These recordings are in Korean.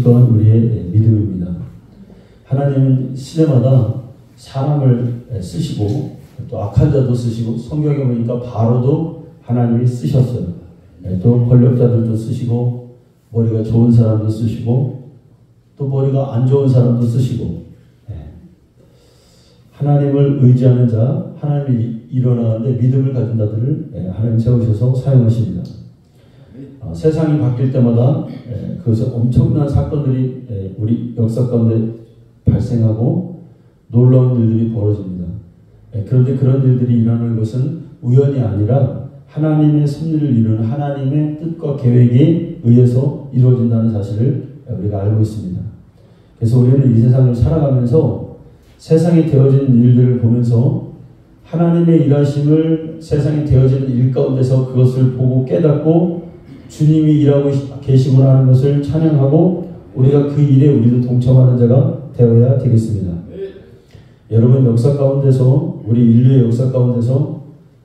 또한 우리의 믿음입니다. 하나님은 시대마다 사람을 쓰시고 또 악한 자도 쓰시고 성경에 보니까 바로도 하나님이 쓰셨어요. 또 권력자들도 쓰시고 머리가 좋은 사람도 쓰시고 또 머리가 안 좋은 사람도 쓰시고 하나님을 의지하는 자, 하나님이 일어나는데 믿음을 가진 자들을 하나님 세우셔서 사용하십니다. 세상이 바뀔 때마다 그것은 엄청난 사건들이 우리 역사 가운데 발생하고 놀라운 일들이 벌어집니다. 그런데 그런 일들이 일어나는 것은 우연이 아니라 하나님의 섭리를 이루는 하나님의 뜻과 계획에 의해서 이루어진다는 사실을 우리가 알고 있습니다. 그래서 우리는 이 세상을 살아가면서 세상에 되어지는 일들을 보면서 하나님의 일하심을 세상에 되어지는 일 가운데서 그것을 보고 깨닫고 주님이 일하고 계시구나 하는 것을 찬양하고 우리가 그 일에 우리도 동참하는 자가 되어야 되겠습니다. 여러분 역사 가운데서 우리 인류의 역사 가운데서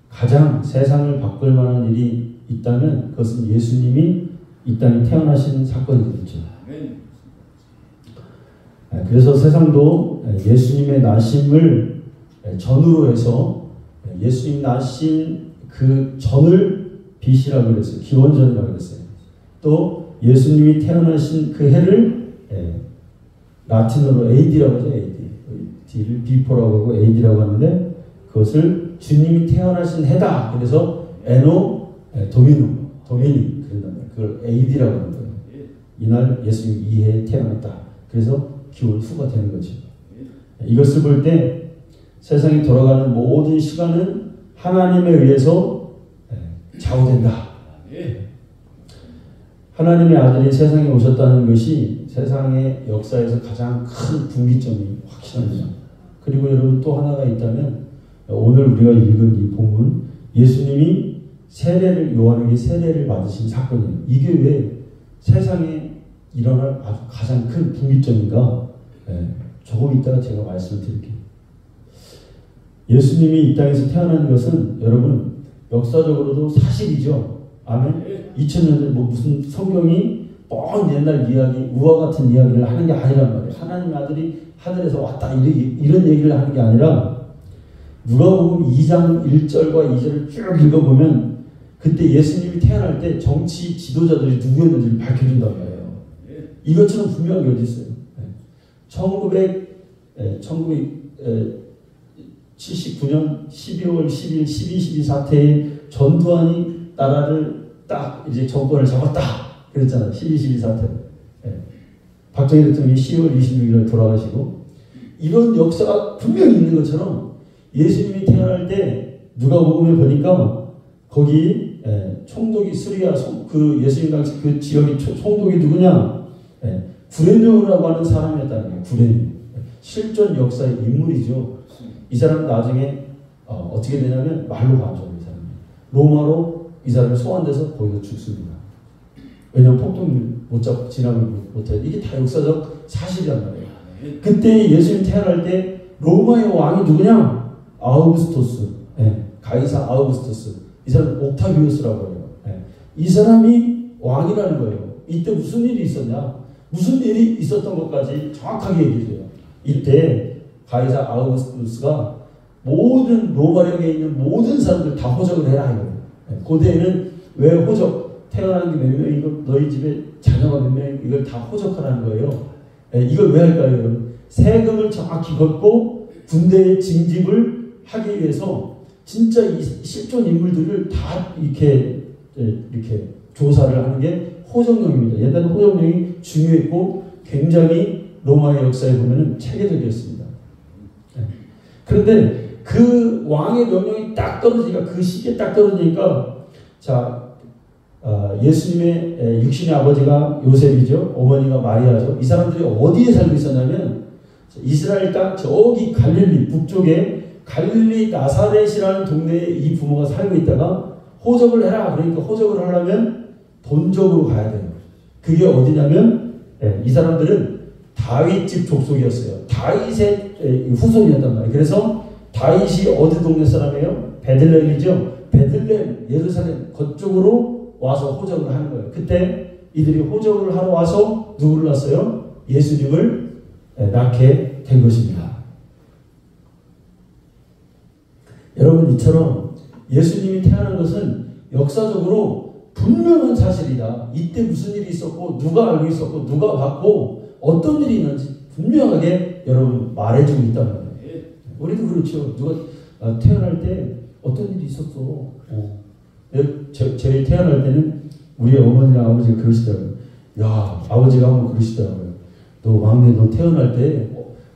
가장 세상을 바꿀 만한 일이 있다면 그것은 예수님이 이 땅에 태어나신 사건이겠죠. 그래서 세상도 예수님의 나심을 전으로 해서 예수님 나신 그 전을 빛이라고 그랬어요. 기원전이라고 그랬어요. 또 예수님이 태어나신 그 해를 라틴어로 AD라고 하죠. AD. D를 비포라고 하고 AD라고 하는데 그것을 주님이 태어나신 해다. 그래서 에노 도미니 그런단 말이에요. 그걸 AD라고 하는 거예요. 이날 예수님이 이 해에 태어났다. 그래서 기원 후가 되는 거죠. 이것을 볼 때 세상이 돌아가는 모든 시간은 하나님에 의해서 좌우된다. 하나님의 아들이 세상에 오셨다는 것이 세상의 역사에서 가장 큰 분기점이 확실합니다. 그리고 여러분 또 하나가 있다면 오늘 우리가 읽은 이 본문 예수님이 요한에게 세례를 받으신 사건이에요. 이게 왜 세상에 일어날 아주 가장 큰 분기점인가? 조금 이따가 제가 말씀을 드릴게요. 예수님이 이 땅에서 태어나는 것은 여러분 역사적으로도 사실이죠. 아멘. 2000년 전 무슨 성경이 뻔 옛날 이야기, 우화 같은 이야기를 하는 게 아니란 말이에요. 하나님 아들이 하늘에서 왔다 이런 얘기를 하는 게 아니라 누가복음 2장 1절과 2절을 쭉 읽어보면 그때 예수님이 태어날 때 정치 지도자들이 누구였는지를 밝혀준단 말이에요. 이것처럼 분명한 게 어디 있어요. 1979년 12월 10일 12.12 사태에 전두환이 나라를 딱 이제 정권을 잡았다 그랬잖아요. 12.12 사태. 박정희 대통령이 10월 26일에 돌아가시고 이런 역사가 분명히 있는 것처럼 예수님이 태어날 때 누가복음에 보니까 거기 총독이 스리아 그 예수님 당시 그 지역의 총독이 누구냐? 구레뇨라고 하는 사람이었다는 거예요. 구레뇨. 실존 역사의 인물이죠. 이 사람 나중에 어떻게 되냐면 말로 가죠. 이 사람이. 로마로 이 사람이 소환돼서 거기서 죽습니다. 왜냐하면 폭동을 못 잡고 진압을 못해요. 이게 다 역사적 사실이란 말이에요. 그때 예수님 태어날 때 로마의 왕이 누구냐? 아우구스토스. 가이사 아우구스토스. 이 사람 옥타비우스라고 해요. 이 사람이 왕이라는 거예요. 이때 무슨 일이 있었냐? 무슨 일이 있었던 것까지 정확하게 얘기해줘요. 이때 가이사 아우구스토스가 모든 로마령에 있는 모든 사람들 다 호적을 해라 이거예요. 고대에는 왜 호적 태어나는 게 몇 명이고 너희 집에 자녀가 몇 명 이걸 다 호적하라는 거예요. 이걸 왜 할까요, 여러분? 세금을 정확히 걷고 군대의 징집을 하기 위해서 진짜 이 실존 인물들을 다 이렇게 조사를 하는 게 호정령입니다. 옛날에 호정령이 중요했고 굉장히 로마의 역사에 보면은 체계적이었습니다. 그런데 그 왕의 명령이 딱 떨어지니까 그 시기에 딱 떨어지니까 자 예수님의 육신의 아버지가 요셉이죠. 어머니가 마리아죠. 이 사람들이 어디에 살고 있었냐면 이스라엘 땅 저기 갈릴리 북쪽에 갈릴리 나사렛이라는 동네에 이 부모가 살고 있다가 호적을 해라. 그러니까 호적을 하려면 본적으로 가야 돼요. 그게 어디냐면 이 사람들은 다윗집 족속이었어요. 다윗의 후손이었단 말이에요. 그래서 다윗이 어디 동네 사람이에요? 베들레헴이죠. 베들레헴, 예루살렘 그쪽으로 와서 호적을 하는 거예요. 그때 이들이 호적을 하러 와서 누구를 낳았어요? 예수님을 낳게 된 것입니다. 여러분, 이처럼 예수님이 태어난 것은 역사적으로 분명한 사실이다. 이때 무슨 일이 있었고 누가 알고 있었고 누가 봤고 어떤 일이 있는지 분명하게 여러분 말해주고 있다는 거예요. 우리도 그렇죠. 누가 태어날 때 어떤 일이 있었어. 저희 태어날 때는 우리 어머니랑 아버지가 그러시더라고요. 야, 아버지가 한번 그러시더라고요. 너 막내 너 태어날 때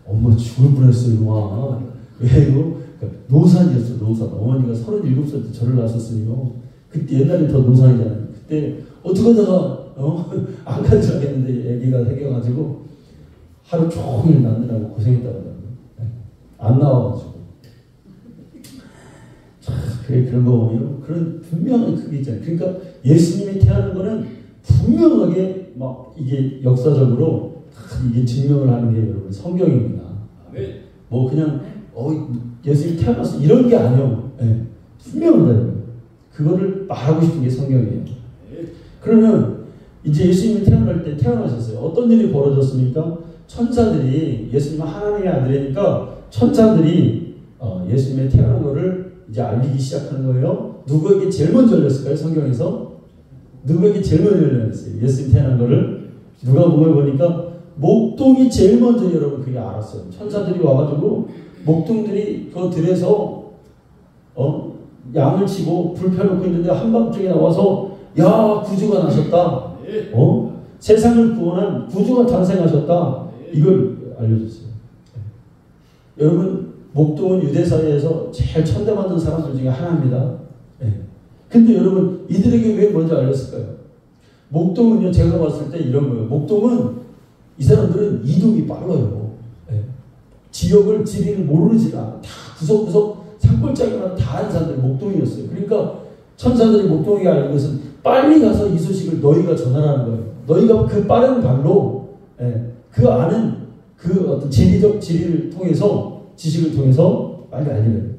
엄마 죽을 뻔했어 이놈아. 왜 이거? 그러니까 노산이었어. 노산. 어머니가 37살 때 저를 낳았었으니까 그때 옛날에 더 노산이잖아요. 그때 어떻게 하다가 안 간지라겠는데 애기가 생겨가지고 하루 종일 낳느라고 고생했다고 하더라고요. 안 나와가지고. 참, 그래, 그런 거 보면 그런 분명한 그게 있잖아요. 그러니까 예수님이 태어난 거는 분명하게 막 이게 역사적으로 이게 증명을 하는 게 여러분 성경입니다. 뭐 그냥 예수님이 태어났어 이런 게 아니에요. 네. 분명하다. 그거를 말하고 싶은 게 성경이에요. 그러면 이제 예수님이 태어날 때 태어나셨어요. 어떤 일이 벌어졌습니까? 천사들이 예수님은 하나님의 아들이니까 천사들이 예수님의 태어난 거를 이제 알리기 시작하는 거예요. 누구에게 제일 먼저 알렸을까요? 성경에서 누구에게 제일 먼저 알렸어요? 예수님 태어난 거를 누가복음에 보니까 목동이 제일 먼저 여러분 그게 알았어요. 천사들이 와가지고 목동들이 그 들에서 양을 치고 불 펴놓고 있는데 한밤중에 나와서 야 구주가 나셨다. 세상을 구원한 구주가 탄생하셨다. 이걸 알려줬어요. 여러분 목동은 유대 사회에서 제일 천대받는 사람들 중에 하나입니다. 근데 여러분 이들에게 왜 먼저 알렸을까요? 목동은요 제가 봤을 때 이런 거예요. 목동은 이 사람들은 이동이 빨라요. 지역을 지리를 모르지 않아. 다 구석구석 산골짜기만 다 아는 사람들이 목동이었어요. 그러니까 천사들이 목동에게 알린 것은 빨리 가서 이 소식을 너희가 전하라는 거예요. 너희가 그 빠른 발로 그 아는 그 어떤 지리적 지리를 통해서 지식을 통해서 빨리 알리는 거예요.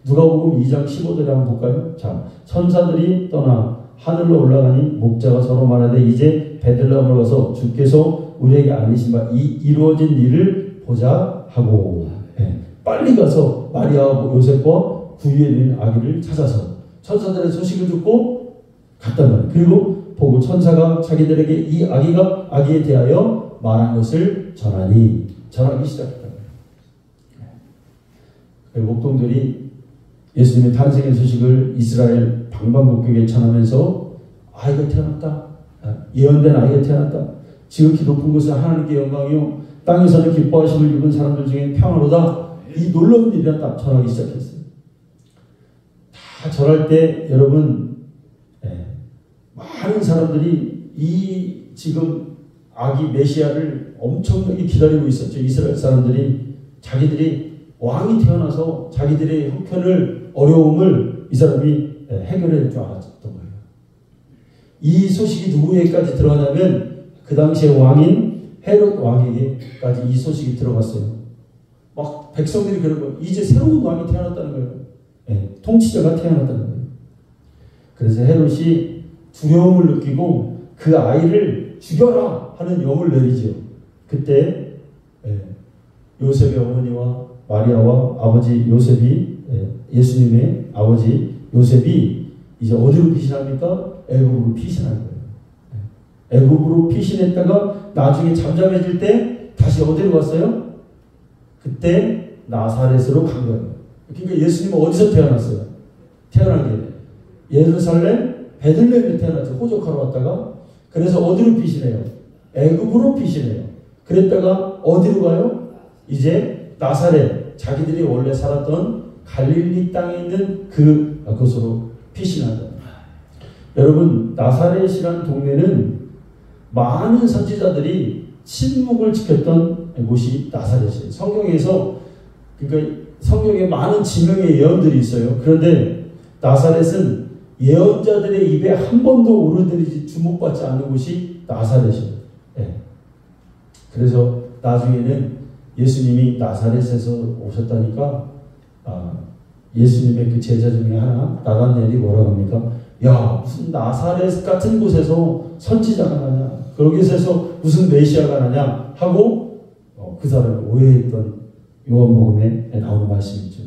누가복음 2장 15절에 한번 볼까요? 자, 천사들이 떠나 하늘로 올라가니 목자가 서로 말하되 이제 베들레헴으로 가서 주께서 우리에게 알리신 바 이 이루어진 일을 보자 하고 빨리 가서 마리아와 요셉과 구유에 있는 아기를 찾아서 천사들의 소식을 듣고 갔단 말이에요. 그리고 보고 천사가 자기들에게 이 아기에 대하여 말한 것을 전하기 시작했다. 목동들이 예수님의 탄생의 소식을 이스라엘 방방곡곡에 전하면서 아이가 태어났다. 예언된 아이가 태어났다. 지극히 높은 곳에 하나님께 영광이요 땅에서는 기뻐하심을 입은 사람들 중에 평화로다. 이 놀라운 일이라 딱 전하기 시작했어요. 다 전할 때 여러분 많은 사람들이 이 지금 아기 메시아를 엄청나게 기다리고 있었죠. 이스라엘 사람들이 자기들이 왕이 태어나서 자기들의 형편을 어려움을 이 사람이 해결해 줄 알았던 거예요. 이 소식이 누구에게까지 들어가냐면 그 당시의 왕인 헤롯 왕에게까지 이 소식이 들어갔어요. 막 백성들이 그런 거예요. 이제 새로운 왕이 태어났다는 거예요. 통치자가 태어났다는 거예요. 그래서 헤롯이 두려움을 느끼고 그 아이를 죽여라 하는 영을 내리죠. 그때 요셉의 어머니와 마리아와 아버지 요셉이 예수님의 아버지 요셉이 이제 어디로 피신합니까? 애굽으로 피신한 거예요. 애굽으로 피신했다가 나중에 잠잠해질 때 다시 어디로 갔어요? 그때 나사렛으로 간 거예요. 그러니까 예수님은 어디서 태어났어요? 태어난 게 예루살렘 베들레헴에 태어났죠. 호적하러 왔다가 그래서 어디로 피신해요? 애굽으로 피신해요. 그랬다가 어디로 가요? 이제 나사렛 자기들이 원래 살았던 갈릴리 땅에 있는 그곳으로 피신한다. 여러분 나사렛이라는 동네는 많은 선지자들이 침묵을 지켰던 곳이 나사렛이에요. 성경에서 그러니까 성경에 많은 지명의 예언들이 있어요. 그런데 나사렛은 예언자들의 입에 한 번도 오르내리지 주목받지 않는 곳이 나사렛이에요. 그래서 나중에는 예수님이 나사렛에서 오셨다니까 예수님의 그 제자 중에 하나 나다나엘이 뭐라고 합니까? 야 무슨 나사렛 같은 곳에서 선지자가 나냐? 거기서 무슨 메시아가 나냐 하고 그 사람을 오해했던 요한복음에 나오는 말씀이죠.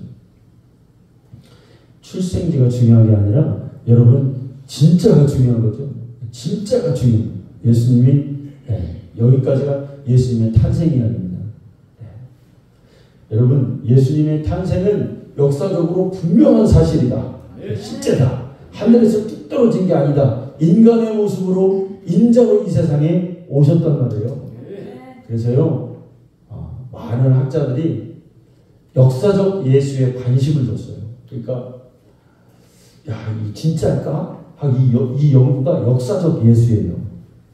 출생지가 중요한 게 아니라 여러분 진짜가 중요한 거죠. 진짜가 중요한 거예요. 예수님이 여기까지가 예수님의 탄생 이야기입니다. 여러분 예수님의 탄생은 역사적으로 분명한 사실이다. 실제다. 하늘에서 뚝 떨어진 게 아니다. 인간의 모습으로 인자로 이 세상에 오셨단 말이에요. 그래서요 많은 학자들이 역사적 예수에 관심을 줬어요. 그러니까 이 진짜일까? 이 연구가 역사적 예수예요.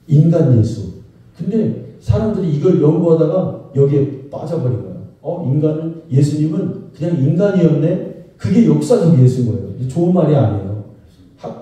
인간 예수. 근데 사람들이 이걸 연구하다가 여기에 빠져버린 거예요. 인간은 예수님은 그냥 인간이었네. 그게 역사적 예수인 거예요. 좋은 말이 아니에요.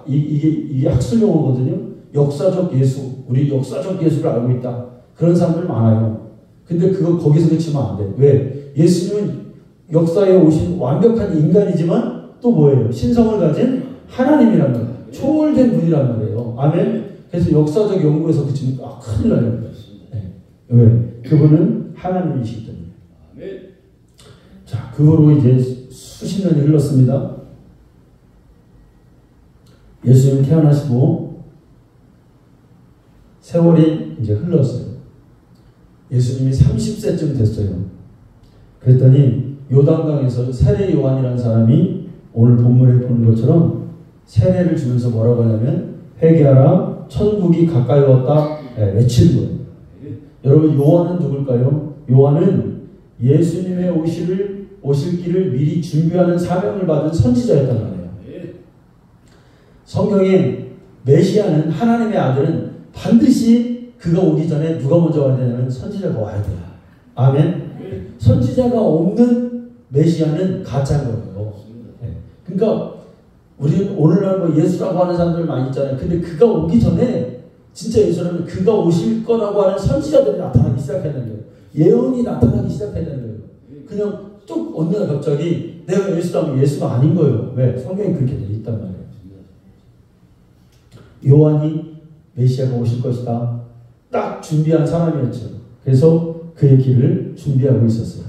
이게 학술 용어거든요. 역사적 예수. 우리 역사적 예수를 알고 있다. 그런 사람들 많아요. 근데 그거 거기서 그치면 안 돼. 왜? 예수님은 역사에 오신 완벽한 인간이지만 또 뭐예요? 신성을 가진 하나님이란 말이에요. 초월된 분이란 말이에요. 아멘? 그래서 역사적 연구에서 그치면 큰일 나요. 네. 왜? 그분은 하나님이시기 때문에. 자, 그 후로 이제 수십 년이 흘렀습니다. 예수님이 태어나시고 세월이 이제 흘렀어요. 예수님이 30세쯤 됐어요. 그랬더니 요단강에서 세례 요한이라는 사람이 오늘 본문에 보는 것처럼 세례를 주면서 뭐라고 하냐면 회개하라 천국이 가까이 왔다 외치는 거예요. 여러분 요한은 누굴까요? 요한은 예수님의 오실 길을 미리 준비하는 사명을 받은 선지자였단 말이에요. 성경에 메시아는 하나님의 아들은 반드시 그가 오기 전에 누가 먼저 와야 되냐면 선지자가 와야 돼요. 아멘. 선지자가 없는 메시아는 가짜인 거예요. 그러니까 우리는 오늘날 뭐 예수라고 하는 사람들 많이 있잖아요. 근데 그가 오기 전에 진짜 예수라면 그가 오실 거라고 하는 선지자들이 나타나기 시작해야 되는 거예요. 예언이 나타나기 시작해야 되는 거예요. 그냥 쭉 어느 날 갑자기 내가 예수라면 예수가 아닌 거예요. 왜? 성경이 그렇게 돼 있단 말이에요. 요한이 메시아가 오실 것이다. 딱 준비한 사람이었죠. 그래서 그의 길을 준비하고 있었어요.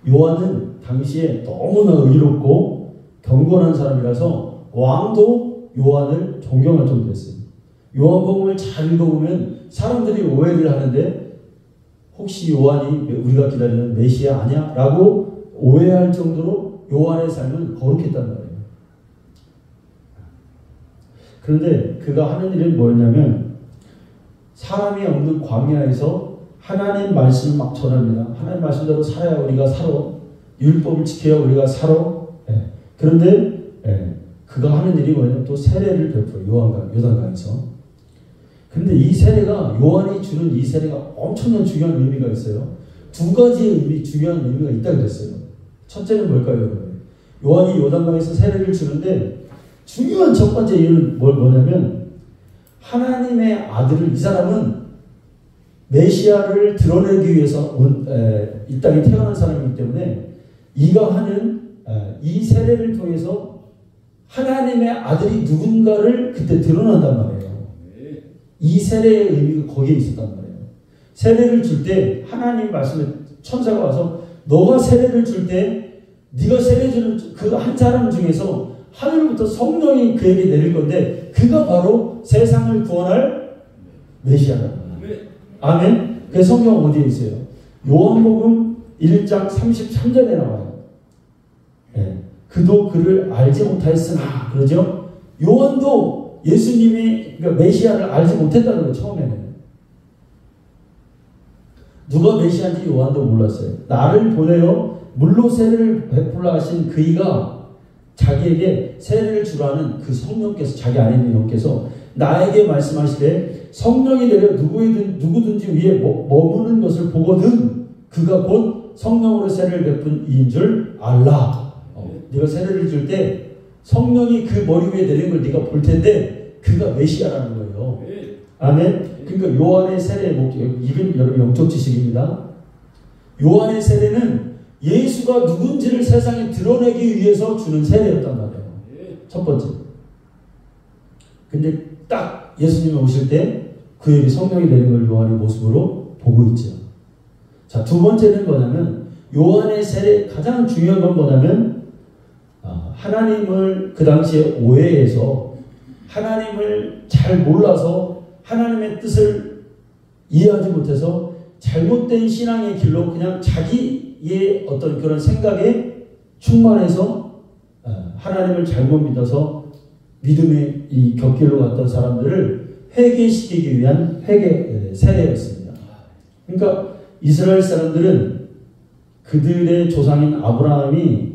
요한은 당시에 너무나 의롭고 경건한 사람이라서 왕도 요한을 존경할 정도였어요. 요한복음을 잘 읽어보면 사람들이 오해를 하는데 혹시 요한이 우리가 기다리는 메시아 아니야? 라고 오해할 정도로 요한의 삶은 거룩했단 말이에요. 그런데 그가 하는 일은 뭐였냐면 사람이 없는 광야에서 하나님 말씀을 막 전합니다. 하나님 말씀대로 살아야 우리가 살아. 율법을 지켜야 우리가 살아. 그런데 그가 하는 일이 뭐냐면 또 세례를 베풀어요. 요단강에서. 그런데 이 세례가 요한이 주는 이 세례가 엄청난 중요한 의미가 있어요. 두 가지의 중요한 의미가 있다고 그랬어요. 첫째는 뭘까요, 여러분? 요한이 요단강에서 세례를 주는데 중요한 첫 번째 이유는 뭐냐면 하나님의 아들을 이 사람은 메시아를 드러내기 위해서 이 땅에 태어난 사람이기 때문에 이가 하는 이 세례를 통해서 하나님의 아들이 누군가를 그때 드러난단 말이에요. 이 세례의 의미가 거기에 있었단 말이에요. 세례를 줄 때 하나님 말씀에 천사가 와서 너가 세례를 줄 때 네가 세례 주는 그 한 사람 중에서 하늘부터 성령이 그에게 내릴 건데 그가 바로 세상을 구원할 메시아다. 아멘. 그 성경 어디에 있어요? 요한복음 1장 33절에 나와요. 그도 그를 알지 못하였으나 그러죠. 요한도 예수님이 그러니까 메시아를 알지 못했다는 거예요. 처음에는 누가 메시아인지 요한도 몰랐어요. 나를 보내어 물로 세례를 베풀라 하신 그이가 자기에게 세례를 주라는 그 성령께서 자기 안에 있는 영께서 나에게 말씀하시되 성령이 내려 누구든지 위에 머무는 것을 보거든 그가 곧 성령으로 세례를 베푼 이인 줄 알라. 네가 세례를 줄 때 성령이 그 머리 위에 내리는 걸 네가 볼 텐데 그가 메시아라는 거예요. 아멘. 그러니까 요한의 세례의 목적, 이건 여러분 영적 지식입니다. 요한의 세례는 예수가 누군지를 세상에 드러내기 위해서 주는 세례였단 말이에요. 첫 번째. 근데 딱 예수님이 오실 때 그에게 성령이 내린 걸 요한의 모습으로 보고 있죠. 자, 두 번째는 뭐냐면 요한의 세례 가장 중요한 건 뭐냐면 하나님을 그 당시에 오해해서 하나님을 잘 몰라서 하나님의 뜻을 이해하지 못해서 잘못된 신앙의 길로 그냥 자기의 어떤 그런 생각에 충만해서 하나님을 잘못 믿어서 믿음의 이 곁길로 갔던 사람들을 회개시키기 위한 세례였습니다. 그러니까 이스라엘 사람들은 그들의 조상인 아브라함이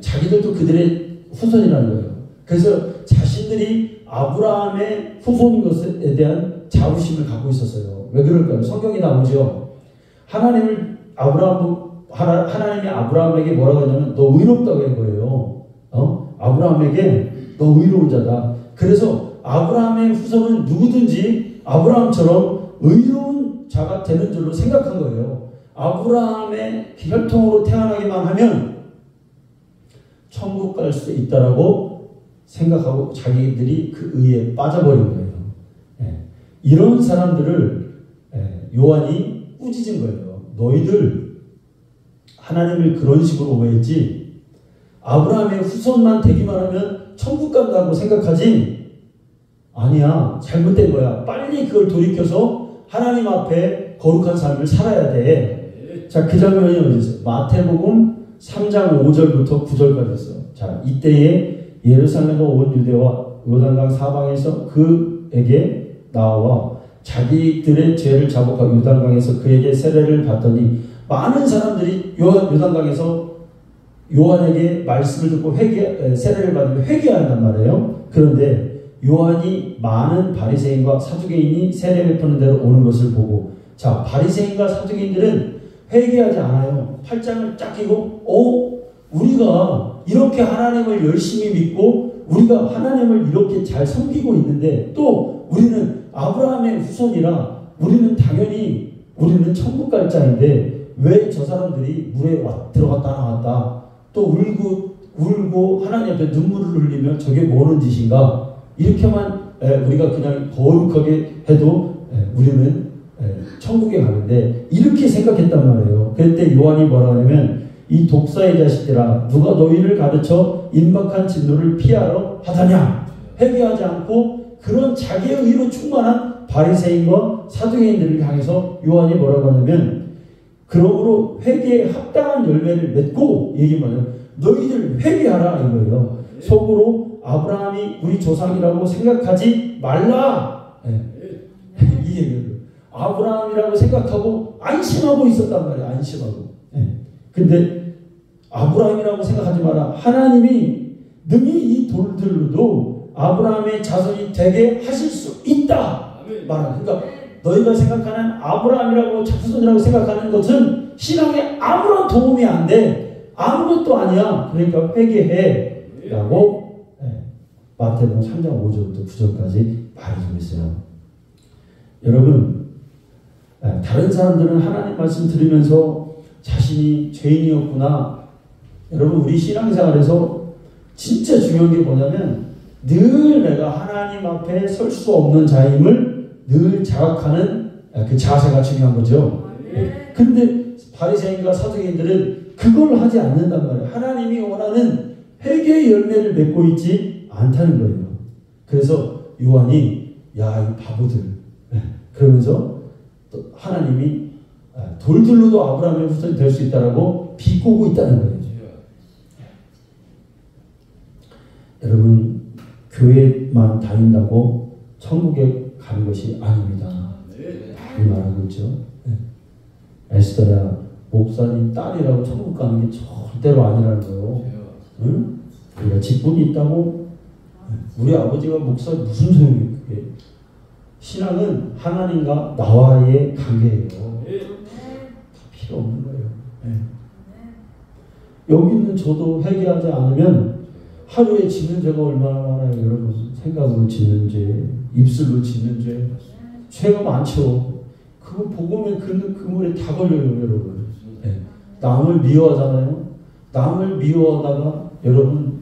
자기들도 그들의 후손이라는 거예요. 그래서 자신들이 아브라함의 후손인 것에 대한 자부심을 갖고 있었어요. 왜 그럴까요? 성경이 나오죠. 하나님이 아브라함에게 뭐라고 하냐면 너 의롭다고 한 거예요. 아브라함에게 너 의로운 자다. 그래서 아브라함의 후손은 누구든지 아브라함처럼 의로운 자가 되는 줄로 생각한 거예요. 아브라함의 혈통으로 태어나기만 하면 천국 갈 수 있다라고 생각하고 자기들이 그 의에 빠져버린 거예요. 이런 사람들을 요한이 꾸짖은 거예요. 너희들 하나님을 그런 식으로 오해했지 아브라함의 후손만 되기만 하면 천국 간다고 생각하지 아니야. 잘못된 거야. 빨리 그걸 돌이켜서 하나님 앞에 거룩한 삶을 살아야 돼. 자, 그 장면이 어디 있어요? 마태복음 3장 5절부터 9절까지 있어요. 자, 이때에 예루살렘과 온 유대와 요단강 사방에서 그에게 나와 자기들의 죄를 자복하고 요단강에서 그에게 세례를 받더니 많은 사람들이 요단강에서 요한에게 말씀을 듣고 세례를 받으면 회개한단 말이에요. 그런데 요한이 많은 바리새인과 사두개인이 세례 베푸는 데로 오는 것을 보고 자, 바리새인과 사두개인들은 회개하지 않아요. 팔짱을 쫙 끼고 우리가 이렇게 하나님을 열심히 믿고 우리가 하나님을 이렇게 잘 섬기고 있는데 또 우리는 아브라함의 후손이라 우리는 당연히 우리는 천국 갈 자인데 왜 저 사람들이 물에 들어갔다 나왔다 또 울고 하나님 앞에 눈물을 흘리며 저게 뭐는 짓인가 이렇게만 우리가 그냥 거룩하게 해도 우리는 천국에 가는데 이렇게 생각했단 말이에요. 그때 요한이 뭐라 하냐면 이 독사의 자식들아 누가 너희를 가르쳐 임박한 진노를 피하러 하다냐. 회개하지 않고 그런 자기의 의로 충만한 바리새인과 사두개인들을 향해서 요한이 뭐라고 하냐면 그러므로 회개에 합당한 열매를 맺고 얘기하면 너희들 회개하라 이거예요. 속으로 아브라함이 우리 조상이라고 생각하지 말라. 이 얘기예요. 아브라함이라고 생각하고 안심하고 있었단 말이에요. 안심하고. 근데 아브라함이라고 생각하지 마라. 하나님이 능히 이 돌들로도 아브라함의 자손이 되게 하실 수 있다. 말하는. 그러니까 너희가 생각하는 아브라함이라고 자손이라고 생각하는 것은 신앙에 아무런 도움이 안 돼. 아무것도 아니야. 그러니까 회개해. 라고 마태복음 3장 5절부터 9절까지 말해주고 있어요. 여러분 다른 사람들은 하나님 말씀 들으면서 자신이 죄인이었구나. 여러분 우리 신앙생활에서 진짜 중요한 게 뭐냐면 늘 내가 하나님 앞에 설 수 없는 자임을 늘 자각하는 그 자세가 중요한 거죠. 근데 바리새인과 사두개인들은 그걸 하지 않는단 말이에요. 하나님이 원하는 회개의 열매를 맺고 있지 않다는 거예요. 그래서 요한이 야, 이 바보들. 그러면서 또 하나님이 돌들로도 아브라함의 후손이 될 수 있다라고 비꼬고 있다는 거예요. 여러분 교회만 다닌다고 천국에 가는 것이 아닙니다. 이 말하고 있죠. 에스더야 목사님 딸이라고 천국 가는 게 절대로 아니라는 거예요. 응? 우리가 직분이 있다고 우리 아버지가 목사 무슨 소용이에요. 그게 신앙은 하나님과 나와의 관계예요. 필요 없는 거예요. 여기 있는 저도 회개하지 않으면 하루에 짓는 죄가 얼마나 많아요. 여러분 생각으로 짓는 죄, 입술로 짓는 죄, 죄가 많죠. 그거 보고면 그 물에 다 걸려요. 여러분 남을 미워하잖아요. 남을 미워하다가 여러분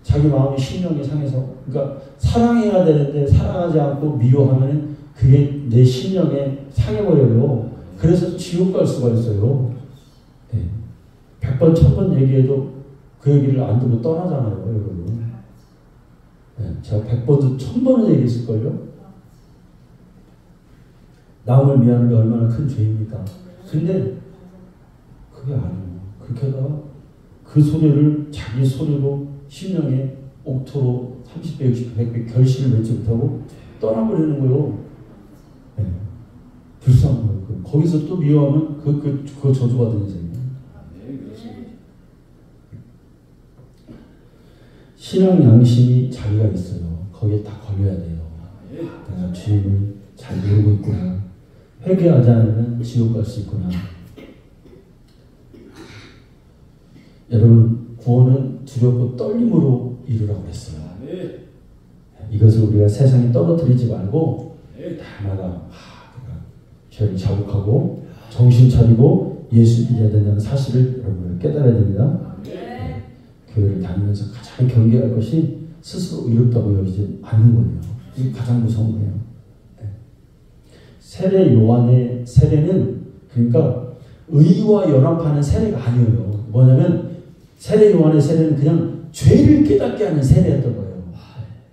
자기 마음이 심령이 상해서, 그러니까 사랑해야 되는데 사랑하지 않고 미워하면 그게 내 심령에 상해버려요. 그래서 지옥 갈 수가 있어요. 네. 100번, 1000번 얘기해도 그 얘기를 안 듣고 떠나잖아요, 여러분. 네. 제가 100번도 1000번은 얘기했을걸요? 남을 미워하는 게 얼마나 큰 죄입니까? 근데 그게 아니에요. 그렇게 하다가 그 소리를 자기 소리로 심령에 옥토로 30배, 60배, 100배 결실을 맺지 못하고 떠나버리는 거예요. 네. 불쌍한 거예요. 거기서 또 미워하면 그거 저주받은 인생이에요. 신앙 양심이 자기가 있어요. 거기에 딱 걸려야 돼요. 내가 주님을 잘 모르고 있구나. 회개하지 않으면 지옥 갈 수 있구나. 여러분, 구원은 두렵고 떨림으로 이루라고 했어요. 이것을 우리가 세상에 떨어뜨리지 말고 날마다 내가 죄를 자복하고 정신 차리고 예수 믿어야 된다는 사실을 여러분을 깨달아야 됩니다. 교회를 다니면서 가장 경계할 것이 스스로 의롭다고 여기지 않는 거예요. 이게 가장 무서운 거예요. 세례 요한의 세례는 그러니까 의와 연합하는 세례가 아니에요. 뭐냐면 세례 요한의 세례는 그냥 죄를 깨닫게 하는 세례였던 거예요.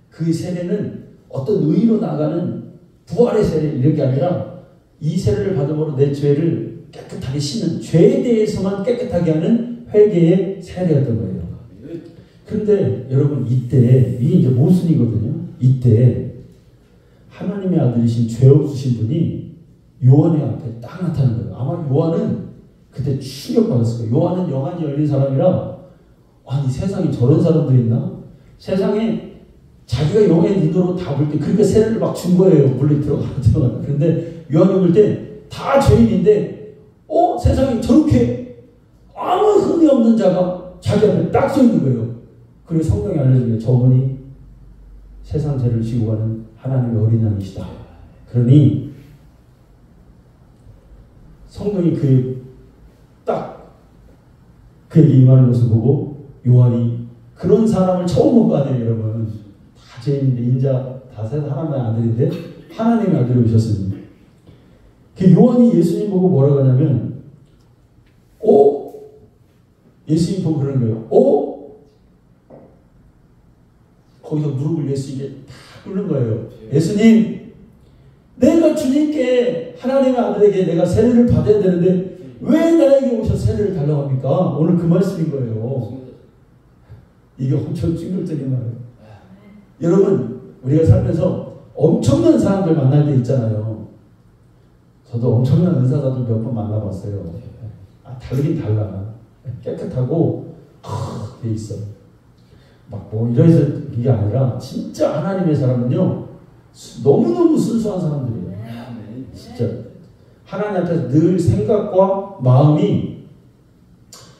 그 세례는 어떤 의로 나가는 부활의 세례 이런 게 아니라 이 세례를 받음으로 내 죄를 깨끗하게 씻는, 죄에 대해서만 깨끗하게 하는 회개의 세례였던 거예요. 그런데 여러분, 이때 이게 이제 모순이거든요. 이때 하나님의 아들이신 죄 없으신 분이 요한의 앞에 딱 나타나는 거예요. 아마 요한은 그때 충격받았을 거예요. 요한은 영안이 열린 사람이라, 아니 세상에 저런 사람도 있나? 세상에 자기가 영의 눈으로 다 볼 때, 그러니까 세례를 막 준 거예요. 물리 들어가나. 그런데 요한이 볼 때 다 죄인인데, 세상에 저렇게 아무 흠이 없는 자가 자기 앞에 딱 서 있는 거예요. 그리고 성경이 알려주는 게 저분이 세상 죄를 지고 가는 하나님의 어린 양이시다. 그러니 성경이 그에게 임하는 것을 보고 요한이 그런 사람을 처음 본 거 아니에요, 여러분. 다 죄인인데, 인자 다 하나님의 아들인데 하나님의 아들이 오셨으니. 그 요한이 예수님 보고 뭐라고 하냐면, 예수님 보고 그러는 거예요. 거기서 무릎을 예수님께 탁 꿇는 거예요. 예수님, 내가 주님께, 하나님의 아들에게 내가 세례를 받아야 되는데 왜 나에게 오셔서 세례를 달라고 합니까? 오늘 그 말씀인 거예요. 이게 엄청 충격적인 말이에요. 여러분, 우리가 살면서 엄청난 사람들 만날 때 있잖아요. 저도 엄청난 은사자들 몇 번 만나봤어요. 다르긴 달라. 깨끗하고 돼 있어. 막 이래서 이게 아니라 진짜 하나님의 사람은요, 너무너무 순수한 사람들이에요. 진짜 하나님 앞에서 늘 생각과 마음이,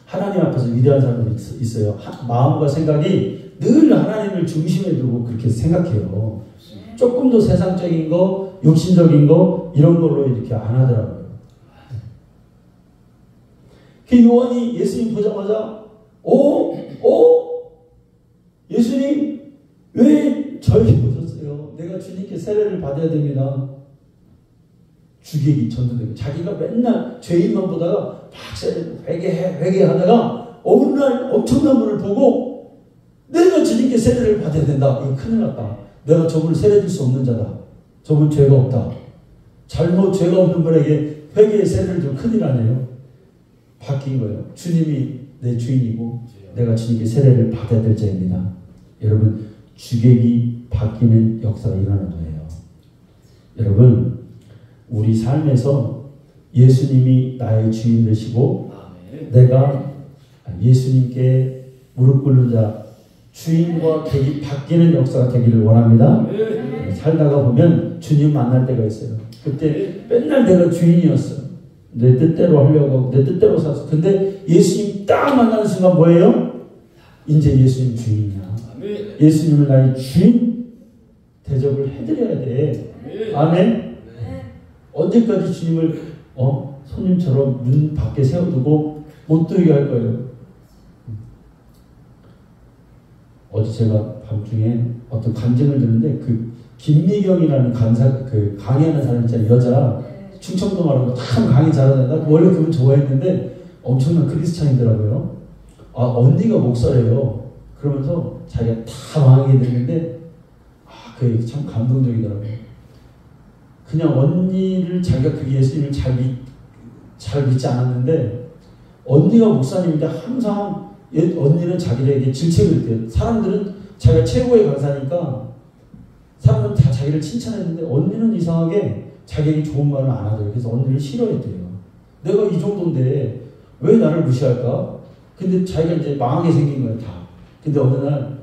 하나님 앞에서 위대한 사람들이 있어요. 마음과 생각이 늘 하나님을 중심에 두고 그렇게 생각해요. 조금 더 세상적인 거, 욕심적인 거 이런 걸로 이렇게 안 하더라고요. 그 요한이 예수님 보자마자 예수님 왜 저에게 오셨어요? 내가 주님께 세례를 받아야 됩니다. 주객이 전도되고, 자기가 맨날 죄인만 보다가 막 회개하다가 어느 날 엄청난 분을 보고 내가 주님께 세례를 받아야 된다. 이거 큰일 났다. 내가 저분을 세례 줄 수 없는 자다. 저분 죄가 없다. 죄가 없는 분에게 회개의 세례를 좀 큰일 아니에요. 바뀐 거예요. 주님이 내 주인이고 내가 주님께 세례를 받아야 될 자입니다. 여러분, 주객이 바뀌는 역사가 일어나는 거예요. 여러분, 우리 삶에서 예수님이 나의 주인 되시고 내가 예수님께 무릎 꿇는 자, 주인과 객이 바뀌는 역사가 되기를 원합니다. 살다가 보면 주님 만날 때가 있어요. 그때 맨날 내가 주인이었어. 내 뜻대로 하려고 하고 내 뜻대로 살았어. 근데 예수님 딱 만나는 순간 뭐예요? 이제 예수님 주인이야. 예수님을 나의 주인 대접을 해드려야 돼. 아멘. 언제까지 주님을 손님처럼 문 밖에 세워두고 못 들게 할 거예요. 어제 제가 밤중에 어떤 간증을 듣는데 그 김미경이라는 간사 그 강의하는 사람 있잖아요. 여자 충청도 말하고 참 강의 잘하는 나 원래 그분 좋아했는데 엄청난 크리스찬이더라고요. 아 언니가 목사래요. 그러면서 자기가 다 망하게 됐는데 그게 참 감동적이더라고요. 그냥 언니를 자기가 그 예수님을 잘 믿지 않았는데 언니가 목사님인데 항상 언니는 자기에게 질책을 했대요. 사람들은 자기가 최고의 강사니까 사람들은 다 자기를 칭찬했는데 언니는 이상하게 자기에게 좋은 말을 안 하더라고요. 그래서 언니를 싫어했대요. 내가 이 정도인데 왜 나를 무시할까? 근데 자기가 이제 망하게 생긴 거예요, 다. 근데 어느 날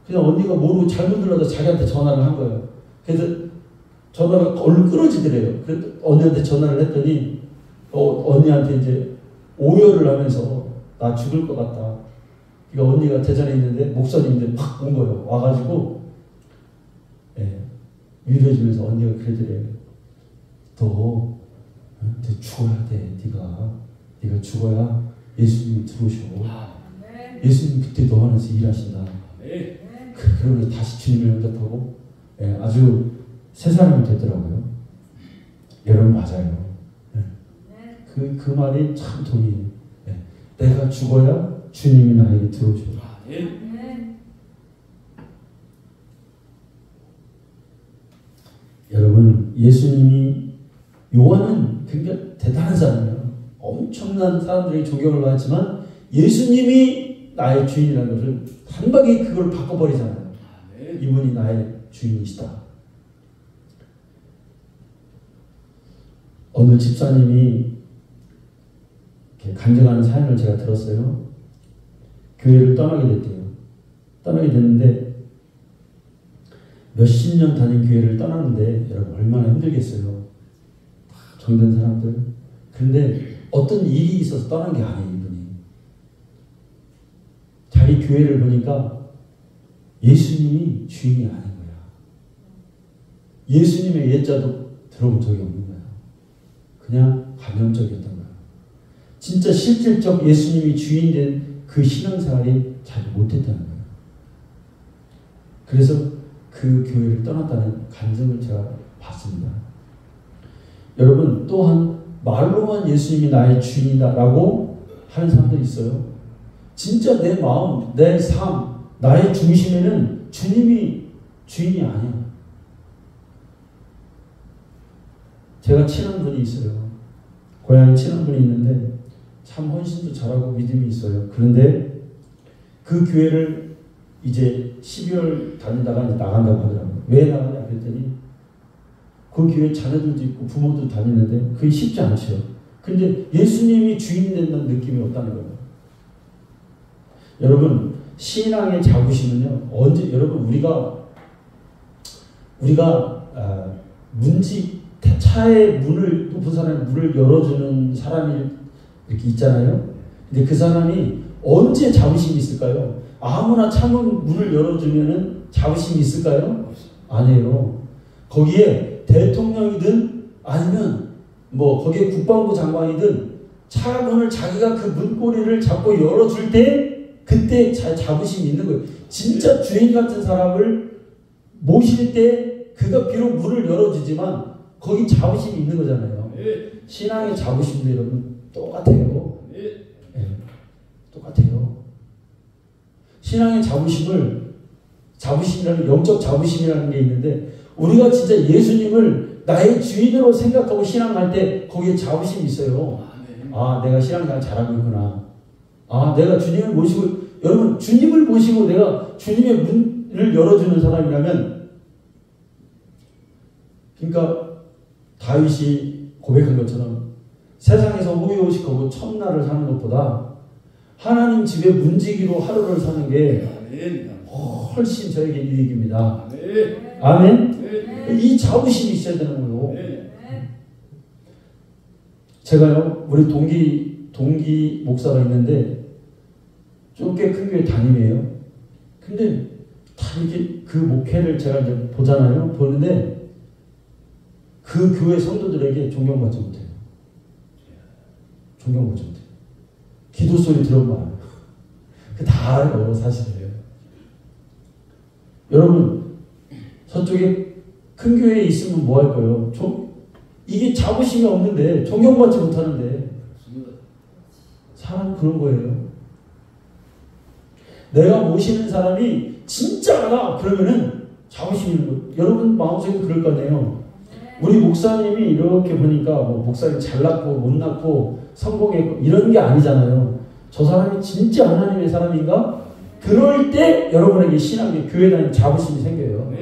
그냥 언니가 모르고 잘못 눌러서 자기한테 전화를 한 거예요. 그래서 전화가 얼른 끊어지더래요. 그래서 언니한테 전화를 했더니 언니한테 이제 오열을 하면서 나 죽을 것 같다. 그러니까 언니가 대전에 있는데 목사님들 팍 온 거예요. 와가지고 위로해주면서 언니가 그러더래요. 너 죽어야 돼. 네가 죽어야 예수님이 들어오셔. 예수님 그때 너 안에서 일하신다. 그러면서 다시 주님을 영접하고 아주 새 사람이 되더라고요. 여러분 맞아요. 그 말이 참 동의해요. 내가 죽어야 주님이 나에게 들어오셔. 여러분 예수님이 요한은 굉장히 대단한 사람이에요. 엄청난 사람들이 존경을 받았지만 예수님이 나의 주인이라는 것을 단박에 그걸 바꿔버리잖아요. 이분이 나의 주인이시다. 어느 집사님이 간증하는 사연을 제가 들었어요. 교회를 떠나게 됐대요. 떠나게 됐는데 몇십 년 다닌 교회를 떠났는데 여러분 얼마나 힘들겠어요. 정든 사람들. 그런데 어떤 일이 있어서 떠난 게 아니에요. 이분이. 자기 교회를 보니까 예수님이 주인이 아닌 거야. 예수님의 예자도 들어본 적이 없는 거야. 그냥 감염적이었던 거야. 진짜 실질적 예수님이 주인된 그 신앙생활이 잘 못했다는 거예요. 그래서 그 교회를 떠났다는 간증을 제가 봤습니다. 여러분 또한 말로만 예수님이 나의 주인이다라고 하는 사람들이 있어요. 진짜 내 마음, 내 삶, 나의 중심에는 주님이 주인이 아니야. 제가 친한 분이 있어요. 고향에 친한 분이 있는데 참 헌신도 잘하고 믿음이 있어요. 그런데 그 교회를 이제 12월 다니다가 이제 나간다고 하더라고요. 왜 나가냐 그랬더니 그 교회 자녀들도 있고 부모도 다니는데 그게 쉽지 않죠. 근데 예수님이 주인 된다는 느낌이 없다는 거예요. 여러분 신앙의 자부심은요. 언제 여러분 우리가 차의 문을 높은 사람이 문을 열어주는 사람이 이렇게 있잖아요. 근데 그 사람이 언제 자부심이 있을까요? 아무나 창문 문을 열어주면은 자부심이 있을까요? 아니에요. 거기에 대통령이든 아니면 거기에 국방부 장관이든 차 문을 자기가 그 문고리를 잡고 열어줄 때 그때 자부심이 있는 거예요. 진짜 주인 같은 사람을 모실 때 그가 비록 문을 열어주지만 거기 자부심이 있는 거잖아요. 신앙의 자부심도 여러분 똑같아요. 똑같아요. 신앙의 자부심이라는 영적 자부심이라는 게 있는데 우리가 진짜 예수님을 나의 주인으로 생각하고 신앙할 때 거기에 자부심이 있어요. 아 내가 신앙생활 잘하고 있구나. 아 내가 주님을 모시고 여러분 주님을 모시고 내가 주님의 문을 열어주는 사람이라면 그러니까 다윗이 고백한 것처럼 세상에서 호의호식하고 첫날을 사는 것보다 하나님 집에 문지기로 하루를 사는 게 훨씬 저에게 유익입니다. 아멘? 이 자부심이 있어야 되는 거예요. 제가요 우리 동기 목사가 있는데 좀 꽤 큰 교회 담임이에요. 근데 다 이렇게 그 목회를 제가 이제 보잖아요. 보는데 그 교회 성도들에게 존경받지 못해요. 존경받지 못해요. 기도 소리 들어보면 그 다 알아요. 사실이에요. 여러분 저쪽에 큰 교회에 있으면 뭐 할 거예요? 이게 자부심이 없는데 존경받지 못하는데 사람은 그런 거예요. 내가 모시는 사람이 진짜다 그러면은 자부심이 있는 거예요. 여러분 마음속에 그럴 거 아니에요. 우리 목사님이 이렇게 보니까 뭐 목사님 잘났고 못났고 성공했고 이런 게 아니잖아요. 저 사람이 진짜 하나님의 사람인가? 그럴 때 여러분에게 신앙의 교회 다니는 자부심이 생겨요.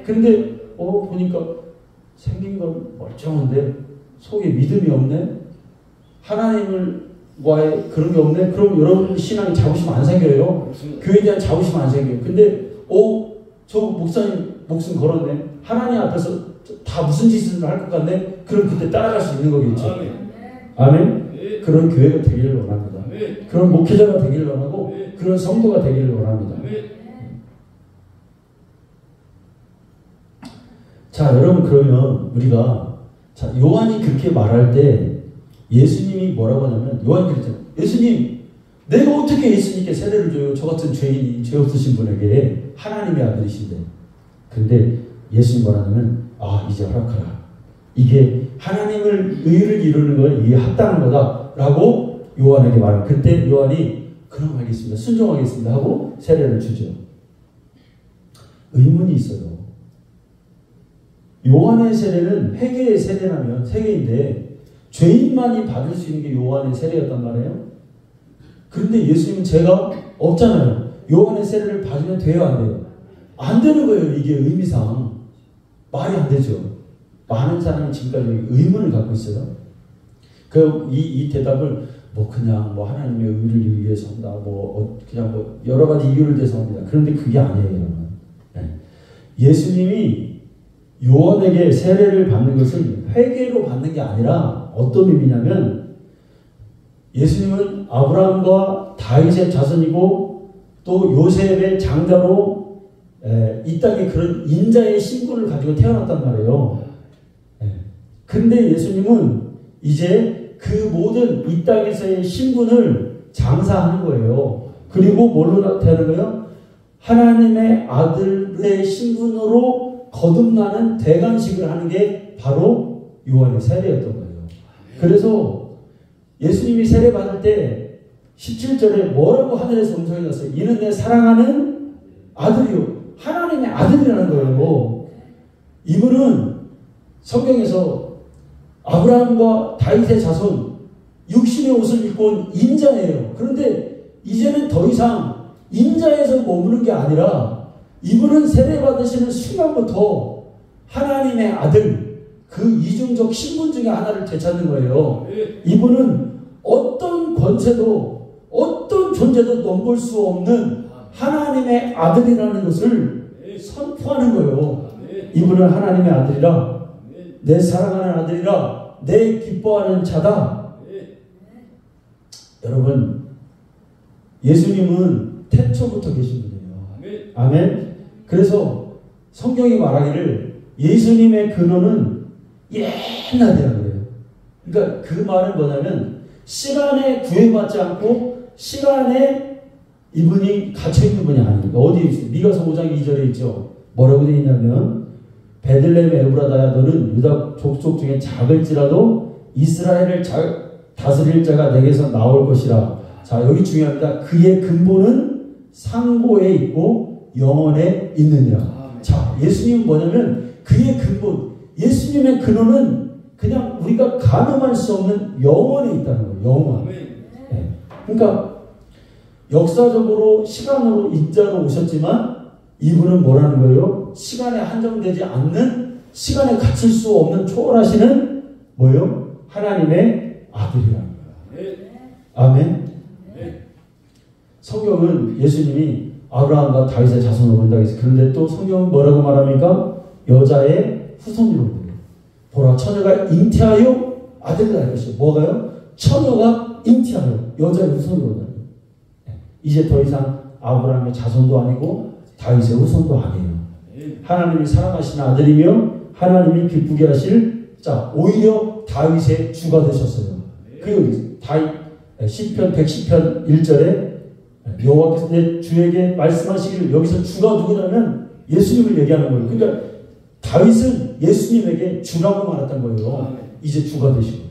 근데 보니까 생긴 건 멀쩡한데 속에 믿음이 없네? 하나님과의 그런 게 없네? 그럼 여러분 신앙에 자부심 안 생겨요. 교회에 대한 자부심 안 생겨요. 근데 저 목사님 목숨 걸었네. 하나님 앞에서 다 무슨 짓을 할 것 같네? 그럼 그때 따라갈 수 있는 거겠죠. 아멘? 그런 교회가 되기를 원합니다. 그런 목회자가 되기를 원하고 그런 성도가 되기를 원합니다. 자, 여러분 그러면 우리가 요한이 그렇게 말할 때 예수님이 뭐라고 하냐면 요한이 그랬잖아요. 예수님, 내가 어떻게 예수님께 세례를 줘요? 저 같은 죄인이 죄 없으신 분에게 하나님의 아들이신데. 근데 예수님 뭐라냐면 이제 허락하라. 이게 하나님을 의를 이루는 건 이게 합당한 거다라고 요한에게 말합니다. 그때 요한이 그럼 알겠습니다. 순종하겠습니다 하고 세례를 주죠. 의문이 있어요. 요한의 세례는 회개의 세례라면 세례인데 죄인만이 받을 수 있는 게 요한의 세례였단 말이에요. 그런데 예수님은 죄가 없잖아요. 요한의 세례를 받으면 돼요, 안 돼요? 안 되는 거예요. 이게 의미상. 말이 안 되죠. 많은 사람이 지금까지 의문을 갖고 있어요. 이 대답을 그냥 하나님의 의를 위해서 한다. 그냥 여러 가지 이유를 대서 합니다. 그런데 그게 아니에요, 여러분. 네. 예수님이 요한에게 세례를 받는 것은 회개로 받는 게 아니라 어떤 의미냐면 예수님은 아브라함과 다윗의 자손이고 또 요셉의 장자로 이 땅에 그런 인자의 신분을 가지고 태어났단 말이에요. 근데 예수님은 이제 그 모든 이 땅에서의 신분을 장사하는 거예요. 그리고 뭘로 나타내는 거예요? 하나님의 아들의 신분으로 거듭나는 대관식을 하는 게 바로 요한의 세례였던 거예요. 그래서 예수님이 세례 받을 때 17절에 뭐라고 하늘에서 음성이 났어요? 이는 내 사랑하는 아들이요. 하나님의 아들이라는 거예요. 이분은 성경에서 아브라함과 다윗의 자손, 육신의 옷을 입고 온 인자예요. 그런데 이제는 더 이상 인자에서 머무는 게 아니라 이분은 세례 받으시는 순간부터 하나님의 아들, 그 이중적 신분 중에 하나를 되찾는 거예요. 이분은 어떤 권세도 어떤 존재도 넘볼 수 없는 하나님의 아들이라는 것을 선포하는 거예요. 이분은 하나님의 아들이라, 내 사랑하는 아들이라, 내 기뻐하는 자다. 여러분, 예수님은 태초부터 계신 분이에요. 아멘. 그래서 성경이 말하기를 예수님의 근원은 옛날이라고 그래요. 그러니까 그 말은 뭐냐면 시간에 구애받지 않고 시간에 이분이 갇혀있는 분이 아닙니다. 어디에 있어요? 미가서 5장 2절에 있죠. 뭐라고 되어 있냐면 베들레헴 에브라다야 너는 유다 족속 중에 작을지라도 이스라엘을 다스릴 자가 내게서 나올 것이라. 자, 여기 중요합니다. 그의 근본은 상고에 있고 영원에 있느니라. 자, 예수님은 뭐냐면 그의 근본, 예수님의 근원은 그냥 우리가 가늠할 수 없는 영원에 있다는 거예요. 영원. 네. 그러니까 역사적으로 시간으로 인자로 오셨지만 이분은 뭐라는 거예요? 시간에 한정되지 않는, 시간에 갇힐 수 없는 초월하시는 뭐예요? 하나님의 아들이라는 거예요. 아멘. 성경은 예수님이 아브라함과 다윗의 자손으로 온다고 했어요. 그런데 또 성경은 뭐라고 말합니까? 여자의 후손으로 온다. 보라, 처녀가 잉태하여 아들을 낳을 것이요. 뭐가요? 처녀가 잉태하여 여자의 후손으로 온다. 이제 더 이상 아브라함의 자손도 아니고 다윗의 후손도 아니에요. 하나님이 사랑하시는 아들이며 하나님이 기쁘게 하실 자, 오히려 다윗의 주가 되셨어요. 그 다윗 시편 110편 1절에 여호와께서 내 주에게 말씀하시기를, 여기서 주가 누구냐면 예수님을 얘기하는 거예요. 그러니까 다윗은 예수님에게 주라고 말했던 거예요. 이제 주가 되시고.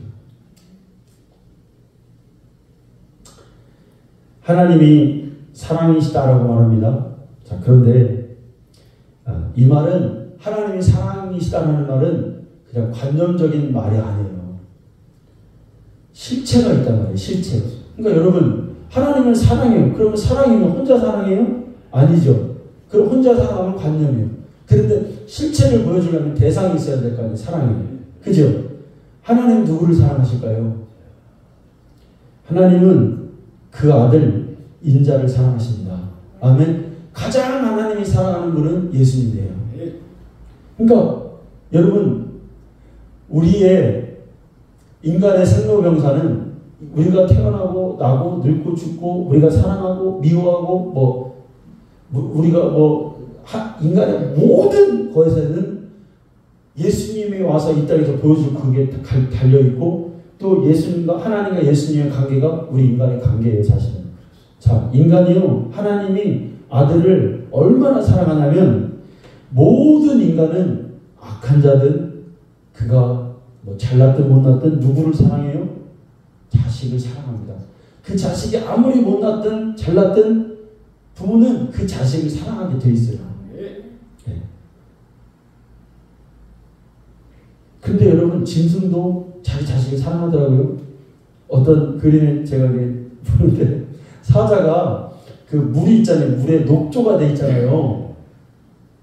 하나님이 사랑이시다라고 말합니다. 자, 그런데 이 말은 하나님이 사랑이시다는 말은 그냥 관념적인 말이 아니에요. 실체가 있단 말이에요. 실체. 그러니까 여러분 하나님을 사랑해요. 그러면 사랑이면 혼자 사랑해요? 아니죠. 그럼 혼자 사랑하면 관념이에요. 그런데 실체를 보여주려면 대상이 있어야 될 거 아니에요. 사랑이. 그죠? 하나님은 누구를 사랑하실까요? 하나님은 그 아들 인자를 사랑하십니다. 아멘. 가장 하나님이 사랑하는 분은 예수님이에요. 그러니까 여러분 우리의 인간의 생로병사는 우리가 태어나고 나고 늙고 죽고 우리가 사랑하고 미워하고 우리가 인간의 모든 것에는 예수님이 와서 이 땅에서 보여줄 그게 달려있고 또 예수님과 하나님과 예수님의 관계가 우리 인간의 관계예요. 사실은. 자, 인간이요 하나님이 아들을 얼마나 사랑하냐면 모든 인간은 악한 자든 그가 잘났든 못났든 누구를 사랑해요? 자식을 사랑합니다. 그 자식이 아무리 못났든 잘났든 부모는 그 자식을 사랑하게 돼 있어요. 네. 근데 여러분 짐승도 자기 자식을 사랑하더라고요. 어떤 그림에 제가 보는데 사자가 그 물이 있잖아요. 물에 녹조가 돼 있잖아요.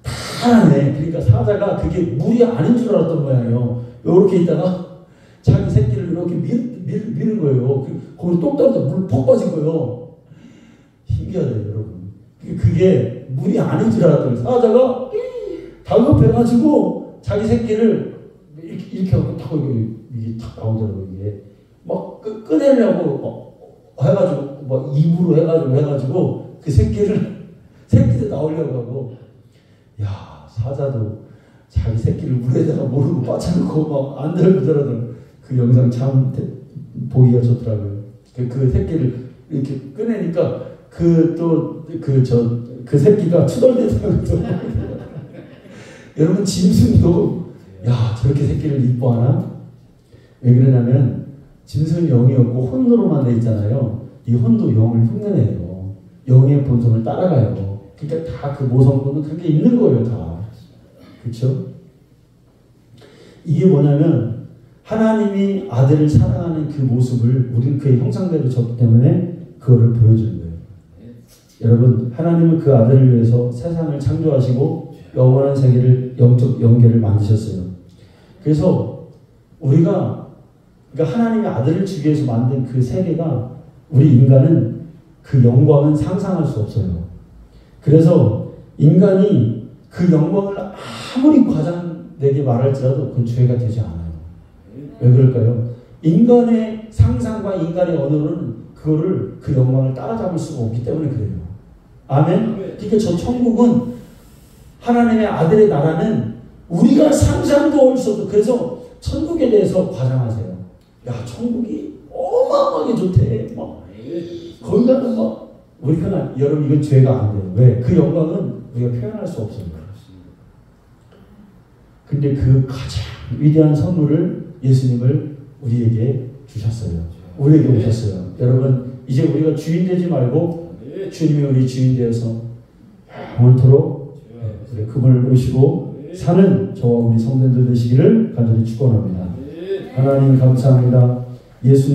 파랗네. 그러니까 사자가 그게 물이 아닌 줄 알았던 거예요. 이렇게 있다가 자기 새끼를 이렇게 미는 거예요. 거기 똑 떨어져 물 퍽 빠진 거예요. 신기하네요, 여러분. 그게 물이 아닌 줄 알았던 거예요. 사자가 다급해가지고 자기 새끼를 이렇게 하고 탁 이게 탁 나오더라고요. 이게 막 꺼내려고 해가지고 입으로 해가지고 그 새끼도 나오려고 하고, 야 사자도 자기 새끼를 물에다가 모르고 빠쳐놓고 막 안 들더라도 그 영상 참 보기가 좋더라고요. 그 새끼를 이렇게 꺼내니까 그 새끼가 투덜대더라고요. 여러분 짐승도 야 저렇게 새끼를 이뻐하나? 왜 그러냐면 짐승은 영이 없고 혼으로만 돼 있잖아요. 이 혼도 영을 흉내내요. 영의 본성을 따라가요. 그러니까 다 그 모성도는 그게 있는 거예요. 다. 그렇죠? 이게 뭐냐면 하나님이 아들을 사랑하는 그 모습을 우리는 그의 형상대로 졌기 때문에 그거를 보여주는 거예요. 여러분 하나님은 그 아들을 위해서 세상을 창조하시고 영원한 세계를 영적 연계를 만드셨어요. 그래서 우리가 그러니까 하나님의 아들을 주기 위해서 만든 그 세계가 우리 인간은 그 영광은 상상할 수 없어요. 그래서 인간이 그 영광을 아무리 과장되게 말할지라도 그건 죄가 되지 않아요. 왜 그럴까요? 인간의 상상과 인간의 언어는 그거를 그 영광을 따라잡을 수가 없기 때문에 그래요. 아멘? 그러니까 저 천국은 하나님의 아들의 나라는 우리가 상상도 할 수 없어. 그래서 천국에 대해서 과장하세요. 야 천국이 어마어마하게 좋대. 거기 가면 우리가 여러분 이건 죄가 안 돼요. 왜? 그 영광은 우리가 표현할 수 없어요. 근데 그 가장 위대한 선물을 예수님을 우리에게 주셨어요. 우리에게 오셨어요. 여러분 이제 우리가 주인 되지 말고 주님이 우리 주인 되어서 영원토록 그분을 모시고 사는 저와 우리 성도들 되시기를 간절히 축원합니다. 하나님 감사합니다. 예수님